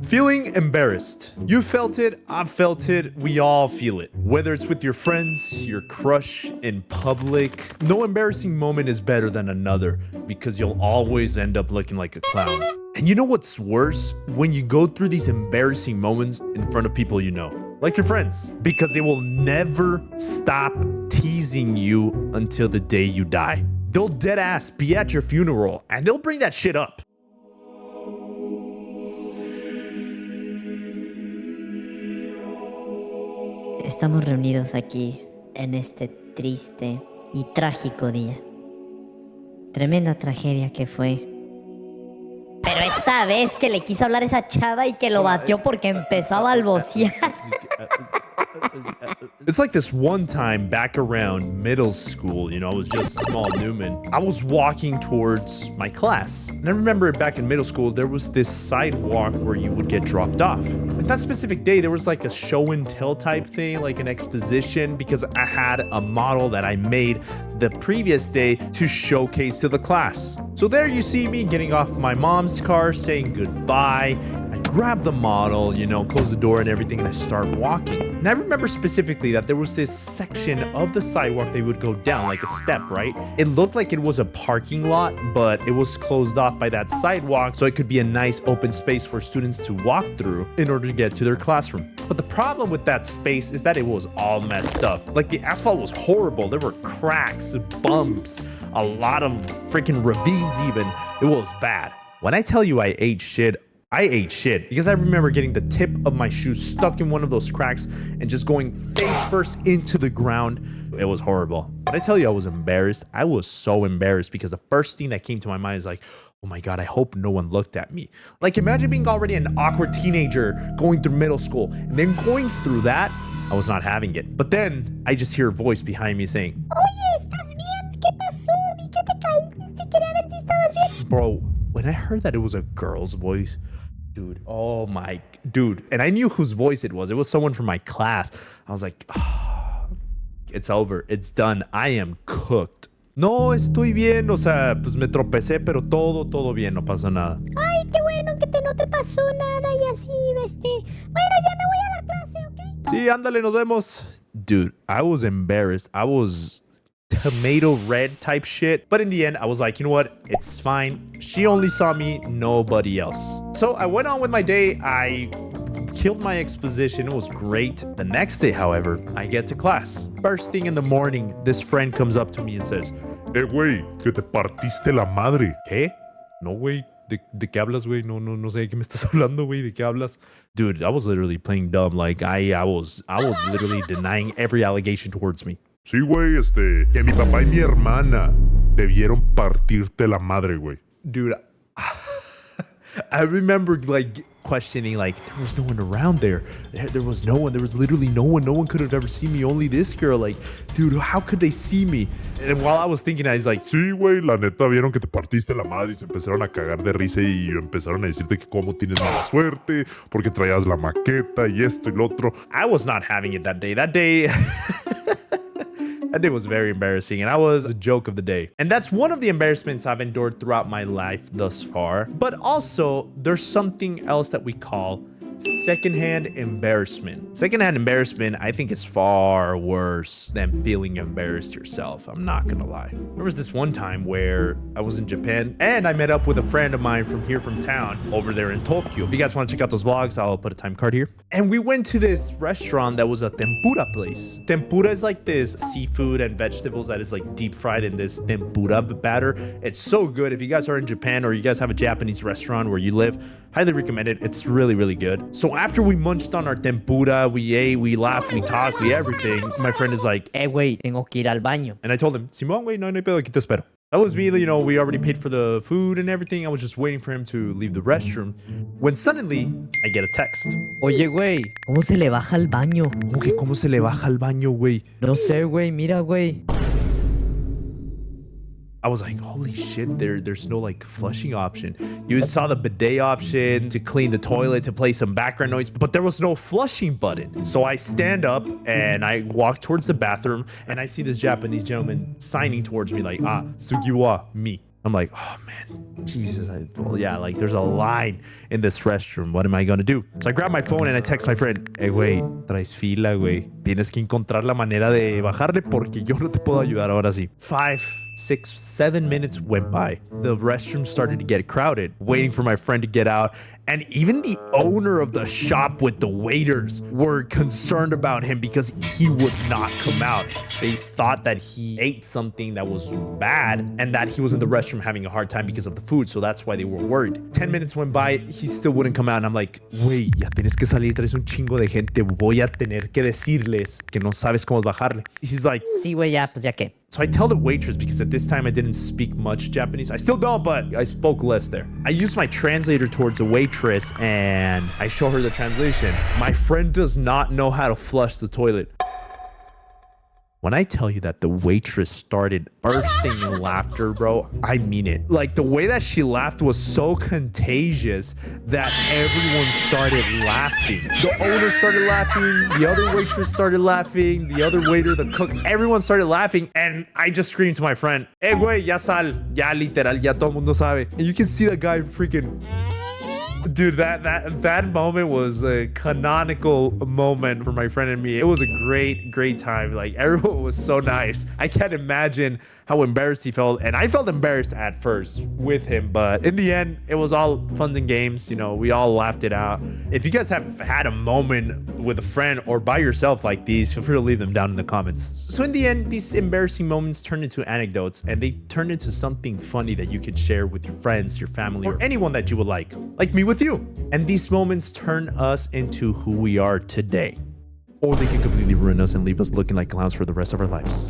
Feeling embarrassed. You felt it, I've felt it, we all feel it. Whether it's with your friends, your crush, in public, no embarrassing moment is better than another because you'll always end up looking like a clown. And you know what's worse? When you go through these embarrassing moments in front of people you know, like your friends, because they will never stop teasing you until the day you die. They'll dead ass be at your funeral and they'll bring that shit up. Estamos reunidos aquí en este triste y trágico día. Tremenda tragedia que fue. Pero esa vez que le quiso hablar a esa chava y que lo batió porque empezó a balbucear. It's like this one time back around middle school, I was just a small Numin. I was walking towards my class. And I remember back in middle school, there was this sidewalk where you would get dropped off. And that specific day, there was like a show and tell type thing, like an exposition, because I had a model that I made the previous day to showcase to the class. So there you see me getting off my mom's car, saying goodbye. I grab the model, close the door and everything, and I start walking. And I remember specifically that there was this section of the sidewalk they would go down, like a step, right? It looked like it was a parking lot, but it was closed off by that sidewalk, so it could be a nice open space for students to walk through in order to get to their classroom. But the problem with that space is that it was all messed up. Like, the asphalt was horrible. There were cracks, bumps, a lot of freaking ravines even. It was bad. When I tell you I ate shit because I remember getting the tip of my shoe stuck in one of those cracks and just going face first into the ground. It was horrible. When I tell you I was embarrassed, I was so embarrassed because the first thing that came to my mind is like, oh my God, I hope no one looked at me. Like, imagine being already an awkward teenager going through middle school and then going through that. I was not having it. But then I just hear a voice behind me saying, Oye, ¿estás bien? ¿Qué pasó? Vi que te caíste. Quería ver si estabas bien. Bro, when I heard that it was a girl's voice, dude, and I knew whose voice it was. It was someone from my class. I was like, it's over. It's done. I am cooked. No, estoy bien. O sea, pues me tropecé, pero todo bien. No pasó nada. Ay, qué bueno que no te pasó nada y así, Bueno, ya me voy a la clase, ¿ok? Sí, ándale, nos vemos. Dude, I was embarrassed. I was tomato red type shit. But in the end, I was like, you know what? It's fine. She only saw me, nobody else. So I went on with my day. I killed my exposition. It was great. The next day, however, I get to class. First thing in the morning, this friend comes up to me and says, Güey, que te partiste la madre. ¿Qué? No, güey. ¿De qué hablas, güey? No sé de qué me estás hablando, güey. ¿De qué hablas? Dude, I was literally playing dumb. Like, I was literally denying every allegation towards me. Sí, güey, que mi papá y mi hermana debieron partirte la madre, güey. Dude, I remember, like, questioning, like, there was no one around there. There was no one. There was literally no one. No one could have ever seen me. Only this girl. Like, dude, how could they see me? And while I was thinking, I was like, sí, güey, la neta, vieron que te partiste la madre y se empezaron a cagar de risa y empezaron a decirte que cómo tienes mala suerte, porque traías la maqueta y esto y lo otro. I was not having it that day. That day... That day was very embarrassing, and I was a joke of the day. And that's one of the embarrassments I've endured throughout my life thus far. But also, there's something else that we call secondhand embarrassment. Secondhand embarrassment, I think, is far worse than feeling embarrassed yourself. I'm not gonna lie. There was this one time where I was in Japan and I met up with a friend of mine from town over there in Tokyo. If you guys want to check out those vlogs, I'll put a time card here. And we went to this restaurant that was a tempura place. Tempura is like this seafood and vegetables that is like deep fried in this tempura batter. It's so good. If you guys are in Japan or you guys have a Japanese restaurant where you live, highly recommend it. It's really, really good. So after we munched on our tempura, we ate, we laughed, we talked, we everything, my friend is like, Güey, tengo que ir al baño. and I told him, Simón, güey, no hay pedo, aquí te espero. That was me, we already paid for the food and everything. I was just waiting for him to leave the restroom when suddenly I get a text. Oye, güey, ¿cómo se le baja al baño? ¿Cómo se le baja al baño, güey? No sé, güey, mira, güey. I was like, holy shit, there's no like flushing option. You saw the bidet option to clean the toilet, to play some background noise, but there was no flushing button. So I stand up and I walk towards the bathroom and I see this Japanese gentleman signing towards me like, sugiwa, me. I'm like, oh man, Jesus. Well, yeah, like there's a line in this restroom. What am I gonna do? So I grab my phone and I text my friend, hey, güey, traes fila, güey. Tienes que encontrar la manera de bajarle porque yo no te puedo ayudar ahora sí. 5, 6, 7 minutes went by. The restroom started to get crowded, waiting for my friend to get out. And even the owner of the shop with the waiters were concerned about him because he would not come out. They thought that he ate something that was bad and that he was in the restroom having a hard time because of the food. So that's why they were worried. 10 minutes went by, he still wouldn't come out. And I'm like, güey, ya tienes que salir, traes un chingo de gente. Voy a tener que decirles que no sabes cómo bajarle. He's like, Sí, güey, ya, pues ya qué. so I tell the waitress, because at this time I didn't speak much Japanese. I still don't, but I spoke less there. I use my translator towards the waitress and I show her the translation. My friend does not know how to flush the toilet. When I tell you that the waitress started bursting in laughter, bro, I mean it. Like the way that she laughed was so contagious that everyone started laughing. The owner started laughing, the other waitress started laughing, the other waiter, the cook, everyone started laughing. And I just screamed to my friend, hey, güey, ya sal, ya literal, ya todo mundo sabe. And you can see that guy freaking... Dude, that moment was a canonical moment for my friend and me. It was a great time. Like, everyone was so nice. I can't imagine how embarrassed he felt. And I felt embarrassed at first with him. But in the end, it was all fun and games. You know, we all laughed it out. If you guys have had a moment with a friend or by yourself like these, feel free to leave them down in the comments. So in the end, these embarrassing moments turned into anecdotes. And they turned into something funny that you could share with your friends, your family, or anyone that you would like me with you. And these moments turn us into who we are today. Or they can completely ruin us and leave us looking like clowns for the rest of our lives.